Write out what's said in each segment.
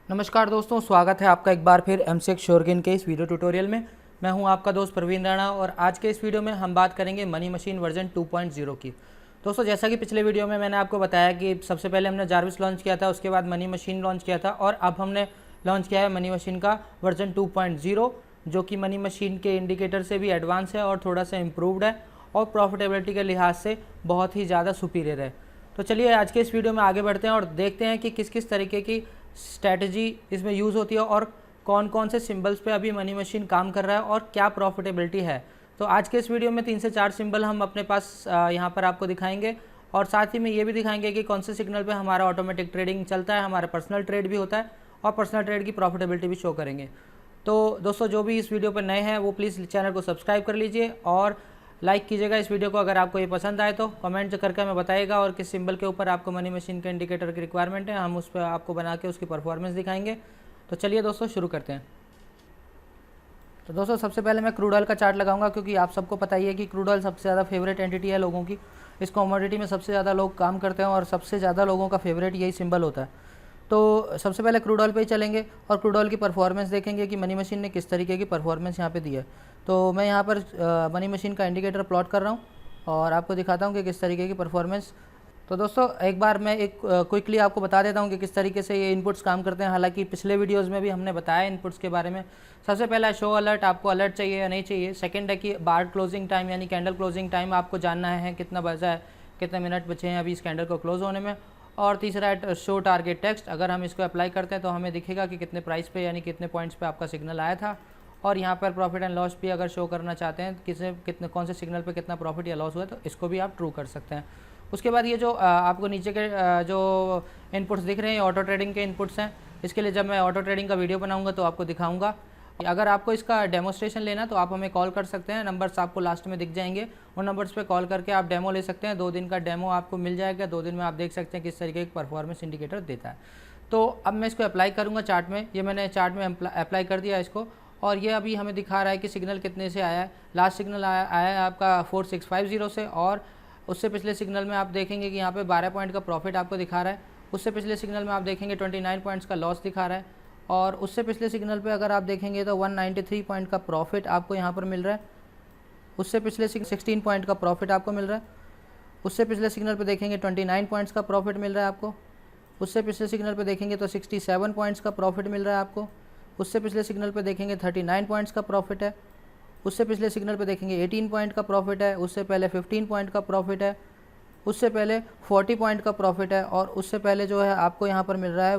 नमस्कार दोस्तों, स्वागत है आपका एक बार फिर एमसेक शोरगिन के इस वीडियो ट्यूटोरियल में। मैं हूं आपका दोस्त प्रवीण राणा और आज के इस वीडियो में हम बात करेंगे मनी मशीन वर्जन 2.0 की। दोस्तों, जैसा कि पिछले वीडियो में मैंने आपको बताया कि सबसे पहले हमने जार्विस लॉन्च किया था, उसके बाद मनी मशीन लॉन्च किया था और अब हमने लॉन्च किया है मनी मशीन का वर्जन 2.0, जो कि मनी मशीन के इंडिकेटर से भी एडवांस है और थोड़ा सा इम्प्रूवड है और प्रॉफिटेबिलिटी के लिहाज से बहुत ही ज़्यादा सुपीरियर है। तो चलिए आज के इस वीडियो में आगे बढ़ते हैं और देखते हैं कि किस किस तरीके की स्ट्रैटेजी इसमें यूज़ होती है और कौन कौन से सिंबल्स पे अभी मनी मशीन काम कर रहा है और क्या प्रॉफिटेबिलिटी है। तो आज के इस वीडियो में 3 से 4 सिंबल हम अपने पास यहाँ पर आपको दिखाएंगे और साथ ही में ये भी दिखाएंगे कि कौन से सिग्नल पे हमारा ऑटोमेटिक ट्रेडिंग चलता है, हमारा पर्सनल ट्रेड भी होता है और पर्सनल ट्रेड की प्रॉफिटेबिलिटी भी शो करेंगे। तो दोस्तों, जो भी इस वीडियो पर नए हैं वो प्लीज़ चैनल को सब्सक्राइब कर लीजिए और लाइक कीजिएगा इस वीडियो को। अगर आपको ये पसंद आए तो कमेंट करके हमें बताइएगा और किस सिंबल के ऊपर आपको मनी मशीन के इंडिकेटर की रिक्वायरमेंट है, हम उस पर आपको बना के उसकी परफॉर्मेंस दिखाएंगे। तो चलिए दोस्तों शुरू करते हैं। तो दोस्तों, सबसे पहले मैं क्रूड ऑयल का चार्ट लगाऊंगा क्योंकि आप सबको पता ही है कि क्रूड ऑयल सबसे ज़्यादा फेवरेट एंटिटी है लोगों की। इस कमोडिटी में सबसे ज़्यादा लोग काम करते हैं और सबसे ज़्यादा लोगों का फेवरेट यही सिंबल होता है। तो सबसे पहले क्रूड ऑयल पे ही चलेंगे और क्रूड ऑयल की परफॉर्मेंस देखेंगे कि मनी मशीन ने किस तरीके की परफॉर्मेंस यहाँ पे दी है। तो मैं यहाँ पर मनी मशीन का इंडिकेटर प्लॉट कर रहा हूँ और आपको दिखाता हूँ कि किस तरीके की परफॉर्मेंस। तो दोस्तों, एक बार मैं एक क्विकली आपको बता देता हूँ कि किस तरीके से ये इनपुट्स काम करते हैं। हालांकि पिछले वीडियोज़ में भी हमने बताया इनपुट्स के बारे में। सबसे पहला शो अलर्ट, आपको अलर्ट चाहिए या नहीं चाहिए। सेकेंड है कि बार क्लोजिंग टाइम यानी कैंडल क्लोजिंग टाइम आपको जानना है कितना बचा है, कितने मिनट बचे हैं अभी इस कैंडल को क्लोज होने में। और तीसरा है शो टारगेट टेक्स्ट। अगर हम इसको अप्लाई करते हैं तो हमें दिखेगा कि कितने प्राइस पे यानी कितने पॉइंट्स पे आपका सिग्नल आया था। और यहाँ पर प्रॉफिट एंड लॉस भी अगर शो करना चाहते हैं कितने कौन से सिग्नल पे कितना प्रॉफिट या लॉस हुआ है तो इसको भी आप ट्रू कर सकते हैं। उसके बाद ये जो आपको नीचे के जो इनपुट्स दिख रहे हैं ऑटो ट्रेडिंग के इनपुट्स हैं। इसके लिए जब मैं ऑटो ट्रेडिंग का वीडियो बनाऊंगा तो आपको दिखाऊंगा। अगर आपको इसका डेमोस्ट्रेशन लेना तो आप हमें कॉल कर सकते हैं, नंबर्स आपको लास्ट में दिख जाएंगे। उन नंबर्स पे कॉल करके आप डेमो ले सकते हैं। 2 दिन का डेमो आपको मिल जाएगा। 2 दिन में आप देख सकते हैं किस तरीके की परफॉर्मेंस इंडिकेटर देता है। तो अब मैं इसको अप्लाई करूँगा चार्ट में। ये मैंने चार्ट में अप्लाई कर दिया इसको और ये अभी हमें दिखा रहा है कि सिग्नल कितने से आया है। लास्ट सिग्नल आया है आपका 4650 से और उससे पिछले सिग्नल में आप देखेंगे कि यहाँ पे 12 पॉइंट का प्रॉफिट आपको दिखा रहा है। उससे पिछले सिग्नल में आप देखेंगे 29 पॉइंट्स का लॉस दिखा रहा है और उससे पिछले सिग्नल पे अगर आप देखेंगे तो 193 पॉइंट का प्रॉफिट आपको यहाँ पर मिल रहा है। उससे पिछले 16 पॉइंट का प्रॉफिट आपको मिल रहा है। उससे पिछले सिग्नल पे देखेंगे 29 पॉइंट्स का प्रॉफिट मिल रहा है आपको। उससे पिछले सिग्नल पे देखेंगे तो 67 पॉइंट्स का प्रॉफिट मिल रहा है आपको। उससे पिछले सिग्नल पे देखेंगे 39 पॉइंट्स का प्रॉफिट है। उससे पिछले सिग्नल पे देखेंगे 18 पॉइंट का प्रॉफिट है। उससे पहले 15 पॉइंट का प्रॉफिट है। उससे पहले 40 पॉइंट का प्रॉफिट है और उससे पहले जो है आपको यहाँ पर मिल रहा है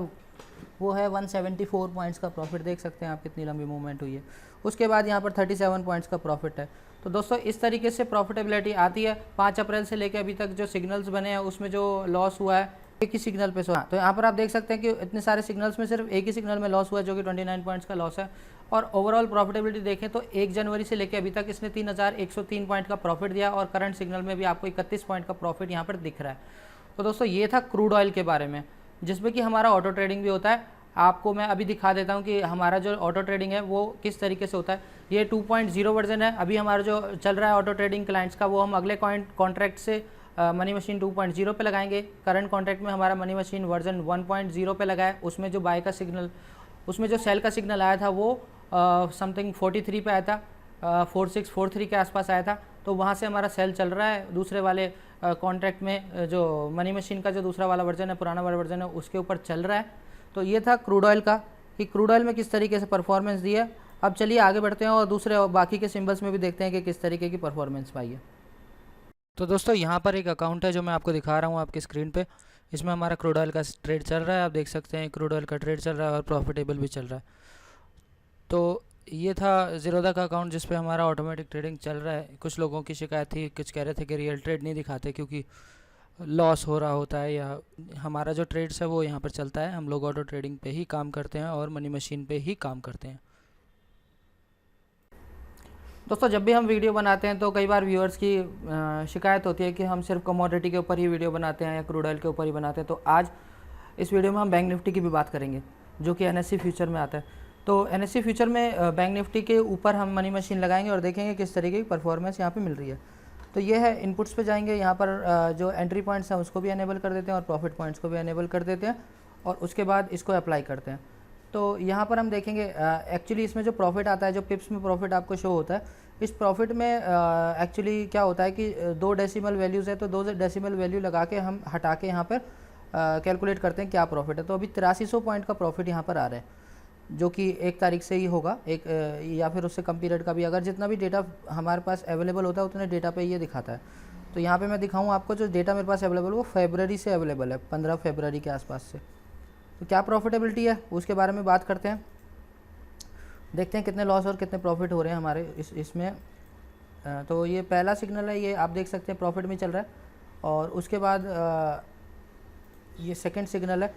वो है 174 पॉइंट्स का प्रॉफिट। देख सकते हैं आप कितनी लंबी मूवमेंट हुई है। उसके बाद यहाँ पर 37 पॉइंट्स का प्रॉफिट है। तो दोस्तों, इस तरीके से प्रॉफिटेबिलिटी आती है। 5 अप्रैल से लेकर अभी तक जो सिग्नल्स बने हैं उसमें जो लॉस हुआ है एक ही सिग्नल पे तो यहाँ पर आप देख सकते हैं कि इतने सारे सिग्नल्स में सिर्फ एक ही सिग्नल में लॉस हुआ है जो कि 29 पॉइंट्स का लॉस है। और ओवरऑल प्रॉफिटेबिलिटी देखें तो 1 जनवरी से लेकर अभी तक इसने 3103 पॉइंट का प्रॉफिट दिया और करंट सिग्नल में भी आपको 31 पॉइंट का प्रॉफिट यहाँ पर दिख रहा है। तो दोस्तों, ये था क्रूड ऑयल के बारे में जिसमें कि हमारा ऑटो ट्रेडिंग भी होता है। आपको मैं अभी दिखा देता हूँ कि हमारा जो ऑटो ट्रेडिंग है वो किस तरीके से होता है। ये 2.0 वर्जन है। अभी हमारा जो चल रहा है ऑटो ट्रेडिंग क्लाइंट्स का वो हम अगले कॉन्ट्रैक्ट से मनी मशीन 2.0 पे लगाएंगे। करंट कॉन्ट्रैक्ट में हमारा मनी मशीन वर्जन 1.0 पे लगा है। उसमें जो बाय का सिग्नल, उसमें जो सेल का सिग्नल आया था वो समथिंग 43 पे आया था, 4643 के आसपास आया था। तो वहाँ से हमारा सेल चल रहा है। दूसरे वाले कॉन्ट्रैक्ट में जो मनी मशीन का जो दूसरा वाला वर्जन है, पुराना वाला वर्जन है, उसके ऊपर चल रहा है। तो ये था क्रूड ऑयल का कि क्रूड ऑयल में किस तरीके से परफॉर्मेंस दी है। अब चलिए आगे बढ़ते हैं और दूसरे और बाकी के सिंबल्स में भी देखते हैं कि किस तरीके की परफॉर्मेंस पाई है। तो दोस्तों, यहाँ पर एक अकाउंट है जो मैं आपको दिखा रहा हूँ आपकी स्क्रीन पे। इसमें हमारा क्रूड ऑयल का ट्रेड चल रहा है। आप देख सकते हैं क्रूड ऑयल का ट्रेड चल रहा है और प्रॉफिटेबल भी चल रहा है। तो ये था ज़ीरोधा का अकाउंट जिस पे हमारा ऑटोमेटिक ट्रेडिंग चल रहा है। कुछ लोगों की शिकायत थी, कुछ कह रहे थे कि रियल ट्रेड नहीं दिखाते क्योंकि लॉस हो रहा होता है, या हमारा जो ट्रेड्स है वो यहाँ पर चलता है। हम लोग ऑटो ट्रेडिंग पे ही काम करते हैं और मनी मशीन पे ही काम करते हैं। दोस्तों, जब भी हम वीडियो बनाते हैं तो कई बार व्यूअर्स की शिकायत होती है कि हम सिर्फ कमोडिटी के ऊपर ही वीडियो बनाते हैं या क्रूड ऑयल के ऊपर ही बनाते हैं। तो आज इस वीडियो में हम बैंक निफ्टी की भी बात करेंगे जो कि एनएससी फ्यूचर में आता है। तो एनएससी फ्यूचर में बैंक निफ्टी के ऊपर हम मनी मशीन लगाएंगे और देखेंगे किस तरीके की परफॉर्मेंस यहाँ पे मिल रही है। तो ये है, इनपुट्स पे जाएंगे। यहाँ पर जो एंट्री पॉइंट्स हैं उसको भी एनेबल कर देते हैं और प्रॉफिट पॉइंट्स को भी एनेबल कर देते हैं और उसके बाद इसको अप्लाई करते हैं। तो यहाँ पर हम देखेंगे एक्चुअली इसमें जो प्रॉफिट आता है, जो पिप्स में प्रॉफिट आपको शो होता है, इस प्रॉफिट में एक्चुअली क्या होता है कि 2 डेसिमल वैल्यूज़ है, तो 2 डेसिमल वैल्यू लगा के हम हटा के यहाँ पर कैलकुलेट करते हैं क्या प्रॉफिट है। तो अभी 8300 पॉइंट का प्रॉफिट यहाँ पर आ रहा है, जो कि 1 तारीख से ही होगा, एक या फिर उससे कम पीरियड का भी, अगर जितना भी डेटा हमारे पास अवेलेबल होता है उतने डेटा पे ये दिखाता है। तो यहाँ पे मैं दिखाऊँ आपको, जो डेटा मेरे पास अवेलेबल वो फरवरी से अवेलेबल है, 15 फरवरी के आसपास से। तो क्या प्रॉफिटेबिलिटी है उसके बारे में बात करते हैं, देखते हैं कितने लॉस और कितने प्रॉफिट हो रहे हैं हमारे इसमें। तो ये पहला सिग्नल है, ये आप देख सकते हैं प्रॉफिट में चल रहा है। और उसके बाद ये सेकंड सिग्नल है।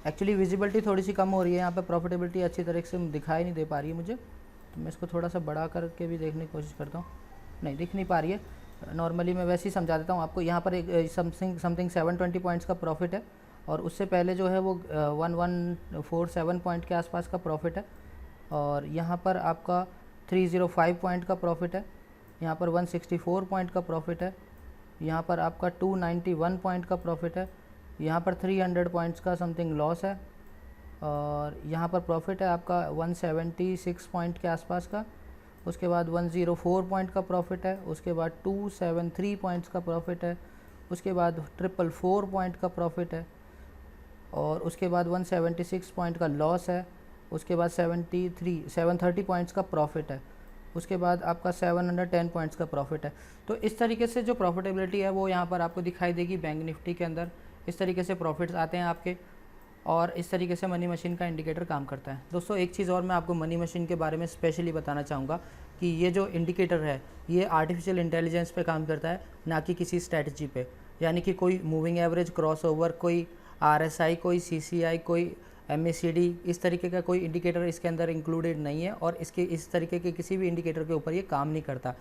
एक्चुअली विजिबिलिटी थोड़ी सी कम हो रही है यहाँ पे, प्रॉफिटेबिलिटी अच्छी तरह से दिखाई नहीं दे पा रही है मुझे, तो मैं इसको थोड़ा सा बड़ा करके भी देखने की कोशिश करता हूँ। नहीं, दिख नहीं पा रही है। नॉर्मली मैं वैसे ही समझा देता हूँ आपको। यहाँ पर एक समथिंग 720 पॉइंट्स का प्रॉफिट है, और उससे पहले जो है वो 1147 पॉइंट के आसपास का प्रॉफिट है। और यहाँ पर आपका 305 पॉइंट का प्रॉफिट है, यहाँ पर 164 पॉइंट का प्रॉफिट है, यहाँ पर आपका 291 पॉइंट का प्रॉफिट है, यहाँ पर 300 पॉइंट्स का समथिंग लॉस है, और यहाँ पर प्रॉफिट है आपका 176 पॉइंट के आसपास का। उसके बाद 104 पॉइंट का प्रॉफिट है, उसके बाद 273 पॉइंट्स का प्रॉफिट है, उसके बाद 444 पॉइंट का प्रॉफिट है, और उसके बाद 176 पॉइंट का लॉस है, उसके बाद 730 पॉइंट्स का प्रॉफिट है, उसके बाद आपका 710 पॉइंट्स का प्रॉफिट है। तो इस तरीके से जो प्रॉफिटेबिलिटी है वो यहाँ पर आपको दिखाई देगी बैंक निफ्टी के अंदर। इस तरीके से प्रॉफिट्स आते हैं आपके, और इस तरीके से मनी मशीन का इंडिकेटर काम करता है। दोस्तों एक चीज़ और मैं आपको मनी मशीन के बारे में स्पेशली बताना चाहूँगा कि ये जो इंडिकेटर है ये आर्टिफिशियल इंटेलिजेंस पे काम करता है, ना कि किसी स्ट्रैटेजी पे। यानी कि कोई मूविंग एवरेज, क्रॉसओवर, कोई RSI, कोई CCI, कोई MACD, इस तरीके का कोई इंडिकेटर इसके अंदर इंक्लूडेड नहीं है, और इसके इस तरीके के किसी भी इंडिकेटर के ऊपर ये काम नहीं करता।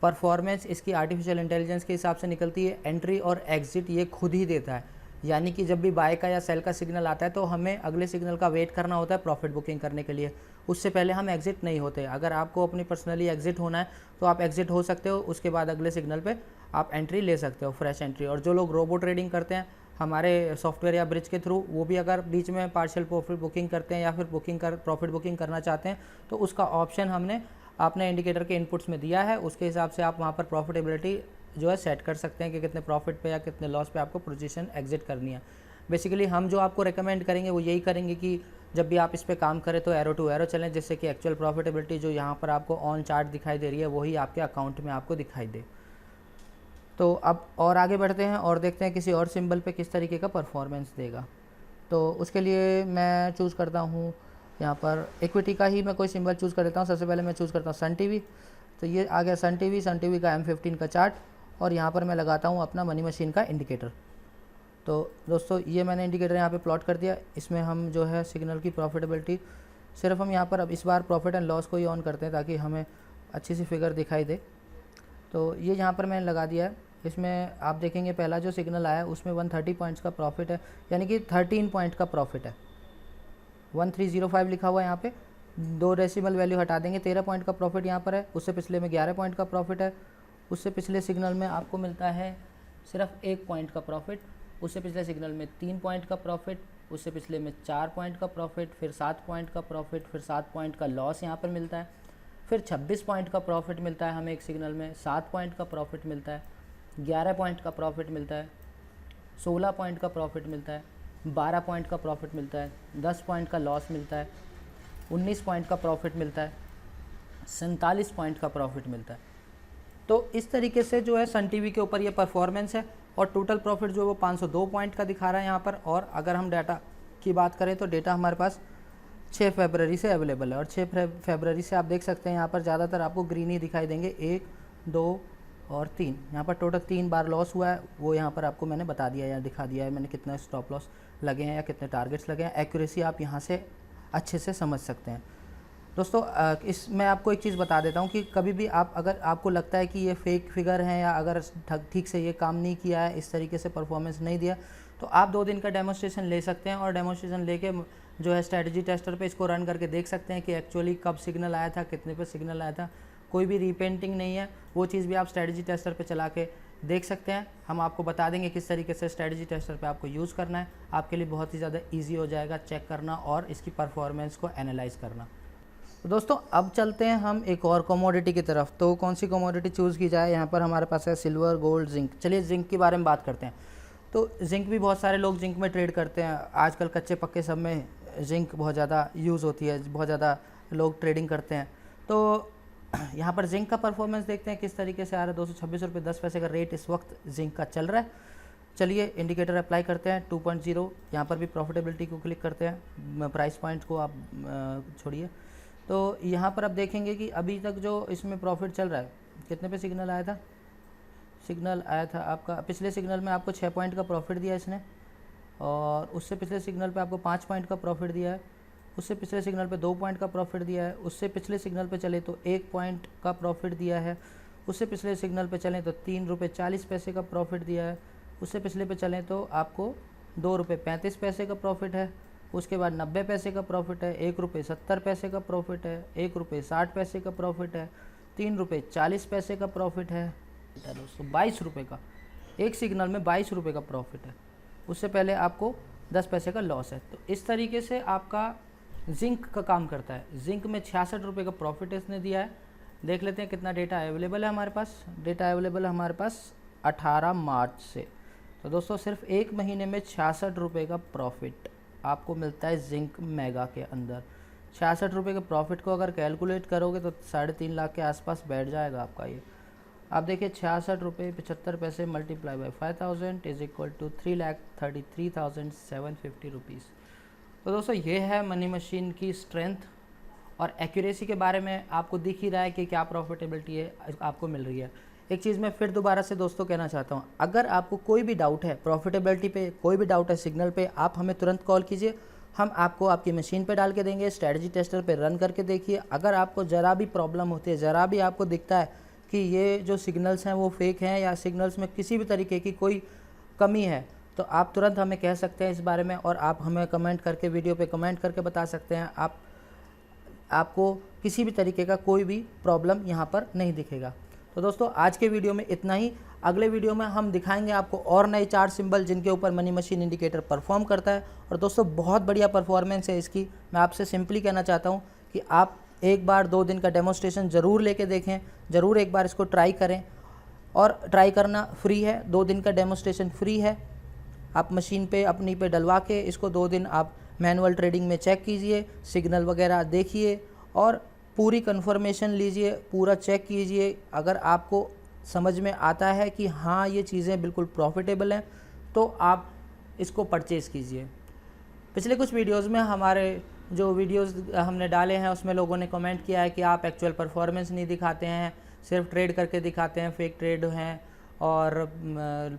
परफॉर्मेंस इसकी आर्टिफिशियल इंटेलिजेंस के हिसाब से निकलती है, एंट्री और एग्जिट ये खुद ही देता है। यानी कि जब भी बाय का या सेल का सिग्नल आता है तो हमें अगले सिग्नल का वेट करना होता है प्रॉफिट बुकिंग करने के लिए, उससे पहले हम एग्जिट नहीं होते। अगर आपको अपनी पर्सनली एग्जिट होना है तो आप एग्जिट हो सकते हो, उसके बाद अगले सिग्नल पे आप एंट्री ले सकते हो, फ्रेश एंट्री। और जो लोग रोबो ट्रेडिंग करते हैं हमारे सॉफ्टवेयर या ब्रिज के थ्रू, वो भी अगर बीच में पार्शियल प्रॉफिट बुकिंग करते हैं या फिर प्रॉफिट बुकिंग करना चाहते हैं तो उसका ऑप्शन हमने अपने इंडिकेटर के इनपुट्स में दिया है। उसके हिसाब से आप वहाँ पर प्रॉफिटेबिलिटी जो है सेट कर सकते हैं कि कितने प्रॉफिट पे या कितने लॉस पे आपको पोजीशन एग्जिट करनी है। बेसिकली हम जो आपको रेकमेंड करेंगे वो यही करेंगे कि जब भी आप इस पे काम करें तो एरो टू एरो चलें, जिससे कि एक्चुअल प्रॉफिटेबिलिटी जो यहाँ पर आपको ऑन चार्ट दिखाई दे रही है वही आपके अकाउंट में आपको दिखाई दे। तो अब और आगे बढ़ते हैं और देखते हैं किसी और सिंबल पे किस तरीके का परफॉर्मेंस देगा। तो उसके लिए मैं चूज़ करता हूँ यहाँ पर इक्विटी का ही मैं कोई सिंबल चूज़ कर देता हूँ। सबसे पहले मैं चूज़ करता हूँ सन टीवी। तो ये आ गया सन टीवी का M15 का चार्ट, और यहाँ पर मैं लगाता हूँ अपना मनी मशीन का इंडिकेटर। तो दोस्तों ये मैंने इंडिकेटर यहाँ पे प्लॉट कर दिया। इसमें हम जो है सिग्नल की प्रॉफिटेबिलिटी सिर्फ हम यहाँ पर अब इस बार प्रॉफिट एंड लॉस को ही ऑन करते हैं ताकि हमें अच्छी सी फिगर दिखाई दे। तो ये यहाँ पर मैंने लगा दिया है। इसमें आप देखेंगे पहला जो सिग्नल आया उसमें 130 पॉइंट्स का प्रॉफिट है, यानी कि 13 पॉइंट का प्रॉफिट है। 1305 लिखा हुआ है यहाँ पे, 2 डेसिमल वैल्यू हटा देंगे, 13 पॉइंट का प्रॉफिट यहाँ पर है। उससे पिछले में 11 पॉइंट का प्रॉफिट है। उससे पिछले सिग्नल में आपको मिलता है सिर्फ 1 पॉइंट का प्रॉफिट। उससे पिछले सिग्नल में 3 पॉइंट का प्रॉफिट, उससे पिछले में 4 पॉइंट का प्रॉफिट, फिर 7 पॉइंट का प्रॉफिट, फिर 7 पॉइंट का लॉस यहाँ पर मिलता है, फिर 26 पॉइंट का प्रॉफिट मिलता है हमें एक सिग्नल में, 7 पॉइंट का प्रॉफिट मिलता है, 11 पॉइंट का प्रॉफिट मिलता है, 16 पॉइंट का प्रॉफिट मिलता है, 12 पॉइंट का प्रॉफिट मिलता है, 10 पॉइंट का लॉस मिलता है, 19 पॉइंट का प्रॉफिट मिलता है, 47 पॉइंट का प्रॉफिट मिलता है। तो इस तरीके से जो है सन टीवी के ऊपर ये परफॉर्मेंस है, और टोटल प्रॉफिट जो है वो 502 पॉइंट का दिखा रहा है यहाँ पर। और अगर हम डाटा की बात करें तो डेटा हमारे पास 6 फरवरी से अवेलेबल है, और 6 फरवरी से आप देख सकते हैं यहाँ पर ज़्यादातर आपको ग्रीन ही दिखाई देंगे, 1, 2 और 3। यहाँ पर टोटल 3 बार लॉस हुआ है, वो यहाँ पर आपको मैंने बता दिया या दिखा दिया है मैंने कितना स्टॉप लॉस लगे हैं या कितने टारगेट्स लगे हैं। एक्यूरेसी आप यहाँ से अच्छे से समझ सकते हैं। दोस्तों इस मैं आपको एक चीज़ बता देता हूँ कि कभी भी आप अगर आपको लगता है कि ये फेक फिगर है या अगर ठीक से ये काम नहीं किया है, इस तरीके से परफॉर्मेंस नहीं दिया, तो आप 2 दिन का डेमोस्ट्रेशन ले सकते हैं, और डेमोस्ट्रेशन लेके जो है स्ट्रेटजी टेस्टर पे इसको रन करके देख सकते हैं कि एक्चुअली कब सिग्नल आया था, कितने पे सिग्नल आया था। कोई भी रीपेंटिंग नहीं है, वो चीज़ भी आप स्ट्रेटजी टेस्टर पे चला के देख सकते हैं। हम आपको बता देंगे किस तरीके से स्ट्रेटजी टेस्टर पे आपको यूज़ करना है। आपके लिए बहुत ही ज़्यादा ईजी हो जाएगा चेक करना और इसकी परफॉर्मेंस को एनालाइज करना। तो दोस्तों अब चलते हैं हम एक और कमोडिटी की तरफ। तो कौन सी कमोडिटी चूज़ की जाए? यहाँ पर हमारे पास है सिल्वर, गोल्ड, जिंक। चलिए जिंक के बारे में बात करते हैं। तो जिंक भी बहुत सारे लोग जिंक में ट्रेड करते हैं। आजकल कच्चे पक्के सब में जिंक बहुत ज़्यादा यूज़ होती है, बहुत ज़्यादा लोग ट्रेडिंग करते हैं। तो यहाँ पर जिंक का परफॉर्मेंस देखते हैं किस तरीके से आ रहा है। 226 रुपये 10 पैसे का रेट इस वक्त जिंक का चल रहा है। चलिए इंडिकेटर अप्लाई करते हैं 2.0। यहाँ पर भी प्रॉफिटेबिलिटी को क्लिक करते हैं, प्राइस पॉइंट को आप छोड़िए। तो यहाँ पर आप देखेंगे कि अभी तक जो इसमें प्रॉफिट चल रहा है, कितने पे सिग्नल आया था? सिग्नल आया था आपका पिछले सिग्नल में आपको 6 पॉइंट का प्रॉफिट दिया इसने, और उससे पिछले सिग्नल पे आपको 5 पॉइंट का प्रॉफिट दिया है, उससे पिछले सिग्नल पे 2 पॉइंट का प्रॉफिट दिया है, उससे पिछले सिग्नल पे चले तो 1 पॉइंट का प्रॉफिट दिया है, उससे पिछले सिग्नल पे चलें तो 3 रुपये 40 पैसे का प्रॉफिट दिया है, उससे पिछले पे चलें तो आपको 2 रुपये 35 पैसे का प्रॉफिट है, उसके बाद 90 पैसे का प्रॉफिट है, 1 रुपये 70 पैसे का प्रॉफिट है, 1 रुपये 60 पैसे का प्रॉफिट है, 3 रुपये 40 पैसे का प्रॉफिट है, दोस्तों 22 रुपये का एक सिग्नल में 22 रुपये का प्रॉफिट है। उससे पहले आपको 10 पैसे का लॉस है। तो इस तरीके से आपका जिंक का काम करता है। जिंक में 66 रुपये का प्रॉफिट इसने दिया है। देख लेते हैं कितना डेटा अवेलेबल है हमारे पास। डेटा अवेलेबल है हमारे पास 18 मार्च से। तो दोस्तों सिर्फ एक महीने में 66 रुपये का प्रॉफिट आपको मिलता है जिंक मेगा के अंदर। 66 रुपये के प्रॉफिट को अगर कैलकुलेट करोगे तो 3.5 लाख के आसपास बैठ जाएगा आपका ये। आप देखिए 66 रुपये 75 पैसे multiply by 5000 is equal to 3,33,750 rupees. तो दोस्तों ये है मनी मशीन की स्ट्रेंथ और एक्यूरेसी के बारे में आपको दिख ही रहा है कि क्या प्रॉफिटेबिलिटी है आपको मिल रही है। एक चीज़ मैं फिर दोबारा से दोस्तों कहना चाहता हूँ, अगर आपको कोई भी डाउट है प्रॉफिटेबिलिटी पे, कोई भी डाउट है सिग्नल पे, आप हमें तुरंत कॉल कीजिए। हम आपको आपकी मशीन पे डाल के देंगे, स्ट्रेटजी टेस्टर पे रन करके देखिए। अगर आपको ज़रा भी प्रॉब्लम होती है, ज़रा भी आपको दिखता है कि ये जो सिग्नल्स हैं वो फेक हैं या सिग्नल्स में किसी भी तरीके की कोई कमी है, तो आप तुरंत हमें कह सकते हैं इस बारे में, और आप हमें कमेंट करके, वीडियो पे कमेंट करके बता सकते हैं। आपको किसी भी तरीके का कोई भी प्रॉब्लम यहाँ पर नहीं दिखेगा। तो दोस्तों आज के वीडियो में इतना ही। अगले वीडियो में हम दिखाएंगे आपको और नए चार्ट सिंबल जिनके ऊपर मनी मशीन इंडिकेटर परफॉर्म करता है। और दोस्तों बहुत बढ़िया परफॉर्मेंस है इसकी। मैं आपसे सिंपली कहना चाहता हूँ कि आप एक बार 2 दिन का डेमोस्ट्रेशन ज़रूर लेके देखें, ज़रूर एक बार इसको ट्राई करें। और ट्राई करना फ्री है, 2 दिन का डेमोस्ट्रेशन फ्री है। आप मशीन पे अपनी पे डलवा के इसको 2 दिन आप मैनुअल ट्रेडिंग में चेक कीजिए, सिग्नल वगैरह देखिए और पूरी कंफर्मेशन लीजिए, पूरा चेक कीजिए। अगर आपको समझ में आता है कि हाँ ये चीज़ें बिल्कुल प्रॉफिटेबल हैं तो आप इसको परचेज़ कीजिए। पिछले कुछ वीडियोस में हमारे जो वीडियोस हमने डाले हैं उसमें लोगों ने कमेंट किया है कि आप एक्चुअल परफॉर्मेंस नहीं दिखाते हैं, सिर्फ ट्रेड करके दिखाते हैं, फेक ट्रेड हैं और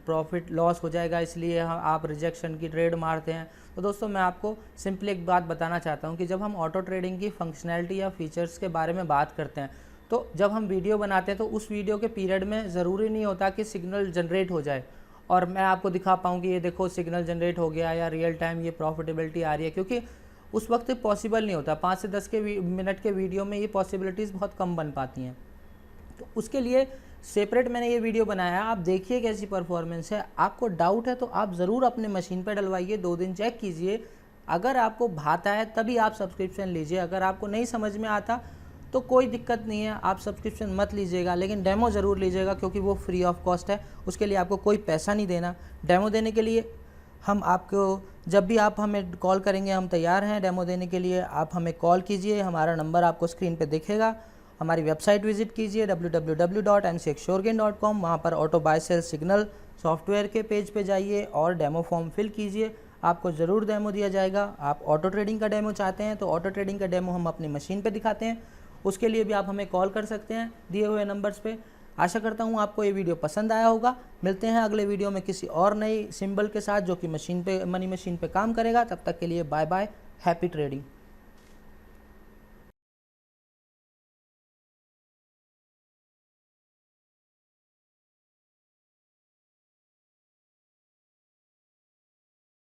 प्रॉफिट लॉस हो जाएगा इसलिए आप रिजेक्शन की ट्रेड मारते हैं। तो दोस्तों मैं आपको सिंपली एक बात बताना चाहता हूं कि जब हम ऑटो ट्रेडिंग की फंक्शनैलिटी या फीचर्स के बारे में बात करते हैं तो जब हम वीडियो बनाते हैं तो उस वीडियो के पीरियड में ज़रूरी नहीं होता कि सिग्नल जनरेट हो जाए और मैं आपको दिखा पाऊँ कि ये देखो सिग्नल जनरेट हो गया या रियल टाइम ये प्रॉफिटेबिलिटी आ रही है, क्योंकि उस वक्त पॉसिबल नहीं होता। 5 से 10 मिनट के वीडियो में ये पॉसिबिलिटीज़ बहुत कम बन पाती हैं। तो उसके लिए सेपरेट मैंने ये वीडियो बनाया है। आप देखिए कैसी परफॉर्मेंस है। आपको डाउट है तो आप ज़रूर अपने मशीन पर डलवाइए, 2 दिन चेक कीजिए। अगर आपको भाता है तभी आप सब्सक्रिप्शन लीजिए। अगर आपको नहीं समझ में आता तो कोई दिक्कत नहीं है, आप सब्सक्रिप्शन मत लीजिएगा, लेकिन डेमो ज़रूर लीजिएगा क्योंकि वो फ्री ऑफ कॉस्ट है। उसके लिए आपको कोई पैसा नहीं देना। डेमो देने के लिए हम आपको, जब भी आप हमें कॉल करेंगे हम तैयार हैं डेमो देने के लिए। आप हमें कॉल कीजिए, हमारा नंबर आपको स्क्रीन पे दिखेगा। हमारी वेबसाइट विजिट कीजिए www.mcxshorgen.com। वहाँ पर auto buy sell signal software के पेज पे जाइए और डेमो फॉर्म फिल कीजिए। आपको ज़रूर डेमो दिया जाएगा। आप ऑटो ट्रेडिंग का डेमो चाहते हैं तो ऑटो ट्रेडिंग का डेमो हम अपनी मशीन पे दिखाते हैं, उसके लिए भी आप हमें कॉल कर सकते हैं दिए हुए नंबर्स पे। आशा करता हूँ आपको ये वीडियो पसंद आया होगा। मिलते हैं अगले वीडियो में किसी और नई सिंबल के साथ जो कि मनी मशीन पे काम करेगा। तब तक के लिए बाय बाय, हैप्पी ट्रेडिंग।